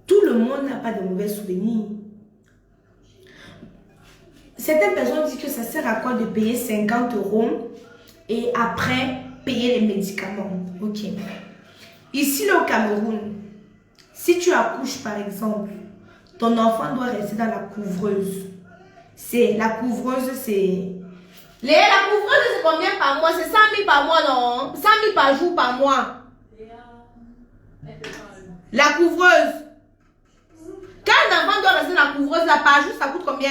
Tout le monde n'a pas de mauvais souvenirs. Certaines personnes disent que ça sert à quoi de payer 50 € et après payer les médicaments. Ok. Ici, là, au Cameroun, si tu accouches par exemple, ton enfant doit rester dans la couvreuse. La couvreuse, c'est... La couvreuse, c'est combien par mois? C'est 100 000 par mois, non? 100 000 par jour, par mois. La couvreuse. Quand un enfant doit rester dans la couvreuse, là, par jour, ça coûte combien?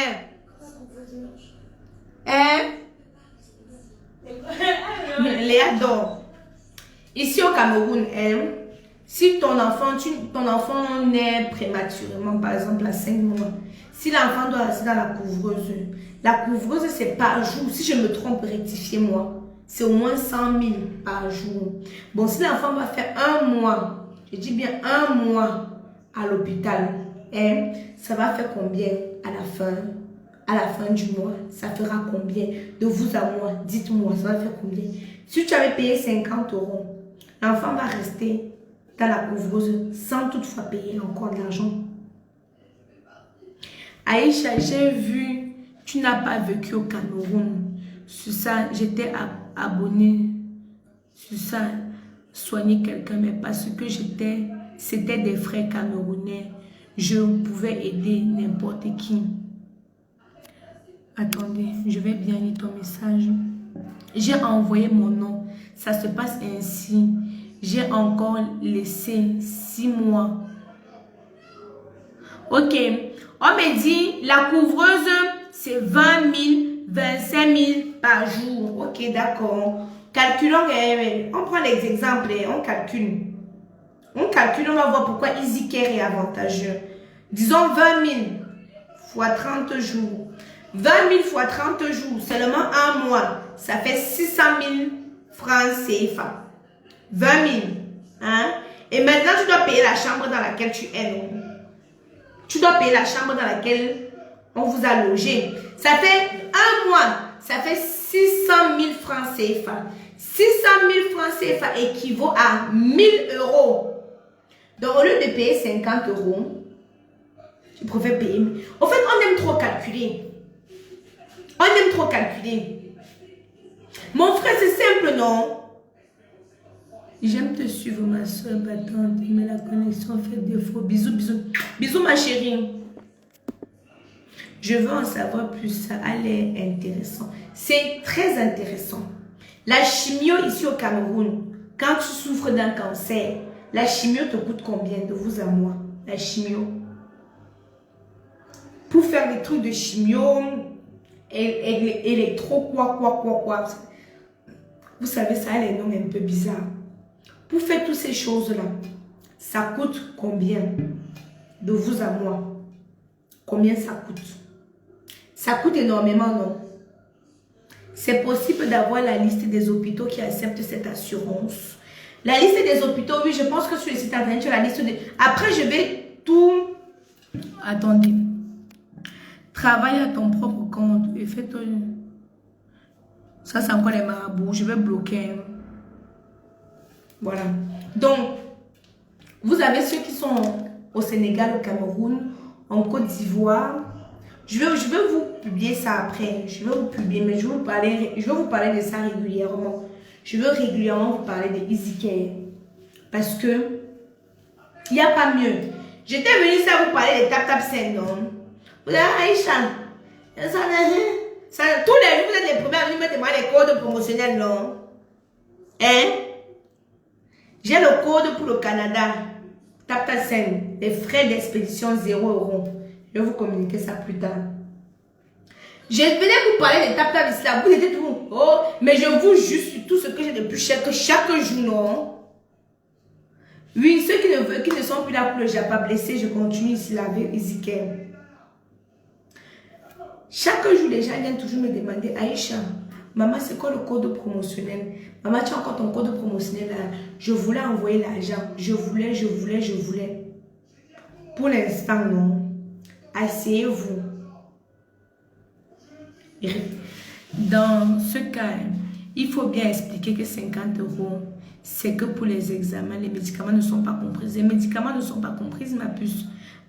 Léa dort. Ici au Cameroun, si ton enfant naît prématurément, par exemple à 5 mois, si l'enfant doit rester dans la couvreuse c'est par jour. Si je me trompe, rectifiez-moi. C'est au moins 100 000 par jour. Bon, si l'enfant va faire 1 mois, je dis bien 1 mois à l'hôpital, ça va faire combien à la fin? À la fin du mois, ça fera combien? De vous à moi, dites-moi, ça va faire combien? Si tu avais payé 50 €, l'enfant va rester dans la couvreuse sans toutefois payer encore de l'argent. Aïcha, j'ai vu, tu n'as pas vécu au Cameroun. Sur ça, j'étais abonnée. Sur ça, soigner quelqu'un, mais parce que c'était des frères camerounais. Je pouvais aider n'importe qui. Attendez, je vais bien lire ton message. J'ai envoyé mon nom. Ça se passe ainsi. J'ai encore laissé 6 mois. Ok. On me dit, la couvreuse, c'est 20 000, 25 000 par jour. Ok, d'accord. Calculons, on prend les exemples, on calcule. On calcule, on va voir pourquoi EasyCare est avantageux. Disons 20 000 fois 30 jours. 20 000 fois 30 jours, seulement 1 mois. Ça fait 600 000 francs CFA. 20 000. Hein? Et maintenant, tu dois payer la chambre dans laquelle tu es. Non? Tu dois payer la chambre dans laquelle on vous a logé. Ça fait un mois. Ça fait 600 000 francs CFA. 600 000 francs CFA équivaut à 1000 euros. Donc, au lieu de payer 50 euros, tu préfères payer. En fait, on aime trop calculer. On aime trop calculer. Mon frère, c'est simple, non? J'aime te suivre, ma soeur battante, mais la connexion fait défaut. Bisous, bisous. Bisous, ma chérie. Je veux en savoir plus. Ça a l'air intéressant. C'est très intéressant. La chimio ici au Cameroun, quand tu souffres d'un cancer, la chimio te coûte combien de vous à moi? La chimio. Pour faire des trucs de chimio, électro, quoi. Vous savez, ça a les noms un peu bizarres. Pour faire toutes ces choses-là, ça coûte combien de vous à moi? Combien ça coûte? Ça coûte énormément, non? C'est possible d'avoir la liste des hôpitaux qui acceptent cette assurance. La liste des hôpitaux, oui, je pense que sur le site internet, tu as la liste de... Après, je vais tout... Attendez. Travaille à ton propre compte et fais ton... Ça, c'est encore les marabouts. Je vais bloquer. Voilà. Donc, vous avez ceux qui sont au Sénégal, au Cameroun, en Côte d'Ivoire. Je vais vous publier ça après. Je vais vous publier, mais je vais vous parler de ça régulièrement. Je veux régulièrement vous parler de EasyCare. Parce que il n'y a pas mieux. J'étais venue ça vous parler de TapTapSend, non? Vous avez Aïcha. Tous les jours, vous êtes les premiers à venir mettre les codes promotionnels, non? Hein? J'ai le code pour le Canada. TapTapSend. Les frais d'expédition 0 euros. Je vais vous communiquer ça plus tard. Je venais vous parler de TapTap ici là. Vous étiez tout. Oh, mais je vous jure tout ce que j'ai de plus cher que chaque jour, non? Oui, ceux qui ne sont plus là pour le Japa blessé, je continue ici là avec EasyCare. Chaque jour, les gens viennent toujours me demander, Aïcha, maman, c'est quoi le code promotionnel? Maman, tu as encore ton code promotionnel là? Je voulais envoyer l'argent. Je voulais. Pour l'instant, non. Asseyez-vous. Dans ce cas, il faut bien expliquer que 50 euros, c'est que pour les examens, les médicaments ne sont pas compris. Les médicaments ne sont pas compris, ma puce.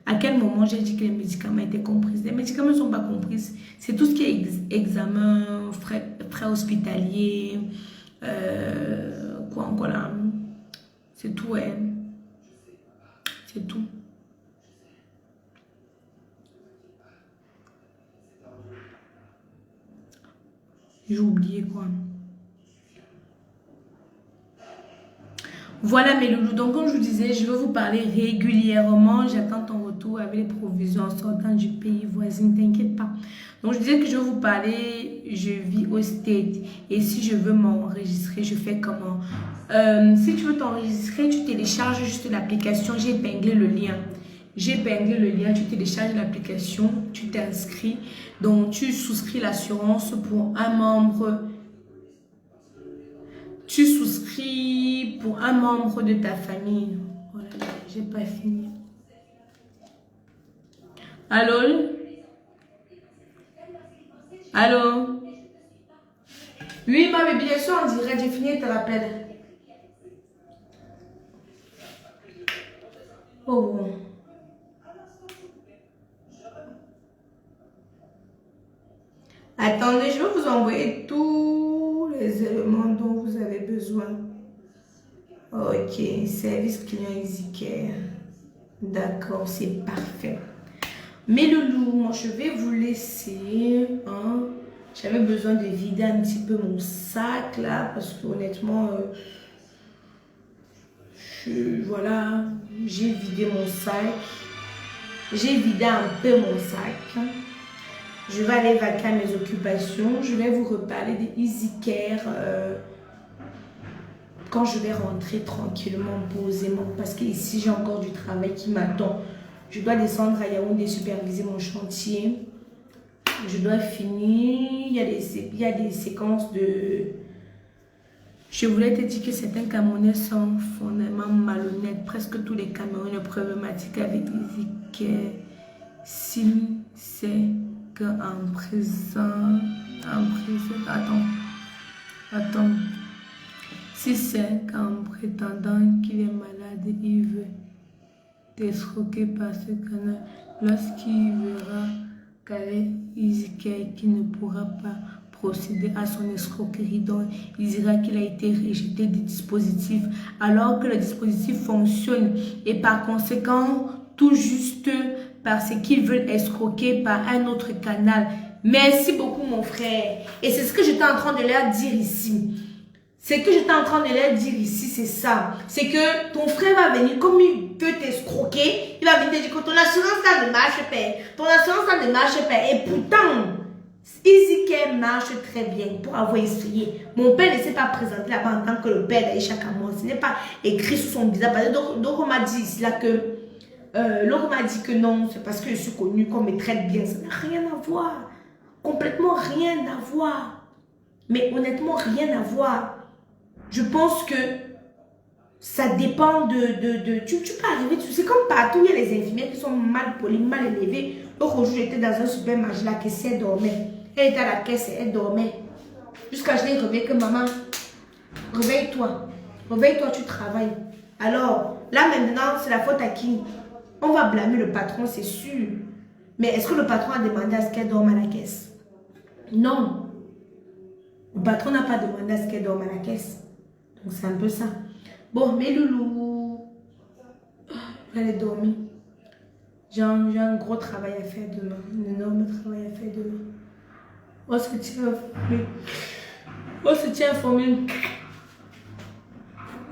À quel moment j'ai dit que les médicaments étaient compris? Les médicaments ne sont pas compris. C'est tout ce qui est examen, frais hospitaliers, quoi encore là. C'est tout, hein. C'est tout. J'ai oublié quoi. Voilà mes loulous. Donc comme je vous disais, je vais vous parler régulièrement. J'attends ton retour avec les provisions en sortant du pays voisin. Ne t'inquiète pas. Donc je disais que je vais vous parler. Je vis au State. Et si je veux m'enregistrer, je fais comment? Si tu veux t'enregistrer, tu télécharges juste l'application. J'ai épinglé le lien. Tu télécharges l'application, tu t'inscris. Donc, tu souscris l'assurance pour un membre. Tu souscris pour un membre de ta famille. Oh là là, j'ai pas fini. Allô? Allô? Oui, ma bébé, je suis en direct, j'ai fini, je te rappelle. Oh. Attendez, je vais vous envoyer tous les éléments dont vous avez besoin. Ok, service client EasyCare. D'accord, c'est parfait. Mais le loup, moi je vais vous laisser. Hein. J'avais besoin de vider un petit peu mon sac là, parce que honnêtement, voilà, j'ai vidé mon sac. J'ai vidé un peu mon sac. Je vais aller vaquer à mes occupations. Je vais vous reparler de EasyCare quand je vais rentrer tranquillement, posément. Parce qu'ici, j'ai encore du travail qui m'attend. Je dois descendre à Yaoundé superviser mon chantier. Je dois finir. Il y a des séquences de... Je voulais te dire que certains Camerounais sont fondamentalement malhonnêtes. Presque tous les Camerounais problématiques avec EasyCare. si c'est qu'en présent, attends, si c'est qu'en prétendant qu'il est malade, il veut t'escroquer par ce canal, lorsqu'il verra qu'elle est Ezekiel qui ne pourra pas procéder à son escroquerie, donc il dira qu'il a été rejeté du dispositif alors que le dispositif fonctionne et par conséquent tout juste parce qu'ils veulent escroquer par un autre canal. Merci beaucoup mon frère. Et c'est ce que j'étais en train de leur dire ici. C'est ça. C'est que ton frère va venir, comme il peut t'escroquer, il va venir te dire que ton assurance là ne marche pas. Et pourtant, Ezekiel marche très bien pour avoir essayé. Mon père ne s'est pas présenté là-bas en tant que le père d'Aïcha Kamon. Ce n'est pas écrit sur son visage. Donc on m'a dit ici là que l'homme m'a dit que non, c'est parce que je suis connue qu'on me traite bien. Ça n'a rien à voir. Complètement rien à voir. Mais honnêtement, rien à voir. Je pense que ça dépend de tu peux arriver, c'est comme partout, il y a les infirmières qui sont mal polies, mal élevées. L'autre jour, j'étais dans un supermarché, la caissière dormait. Elle était à la caisse et elle dormait. Jusqu'à je l'ai réveillée que maman, réveille-toi, tu travailles. Alors, là maintenant, c'est la faute à qui? On va blâmer le patron, c'est sûr. Mais est-ce que le patron a demandé à ce qu'elle dorme à la caisse? Non. Le patron n'a pas demandé à ce qu'elle dorme à la caisse. Donc c'est un peu ça. Bon, mes loulous, je vais aller dormir. J'ai un gros travail à faire demain. Un énorme travail à faire demain. On se tient informé.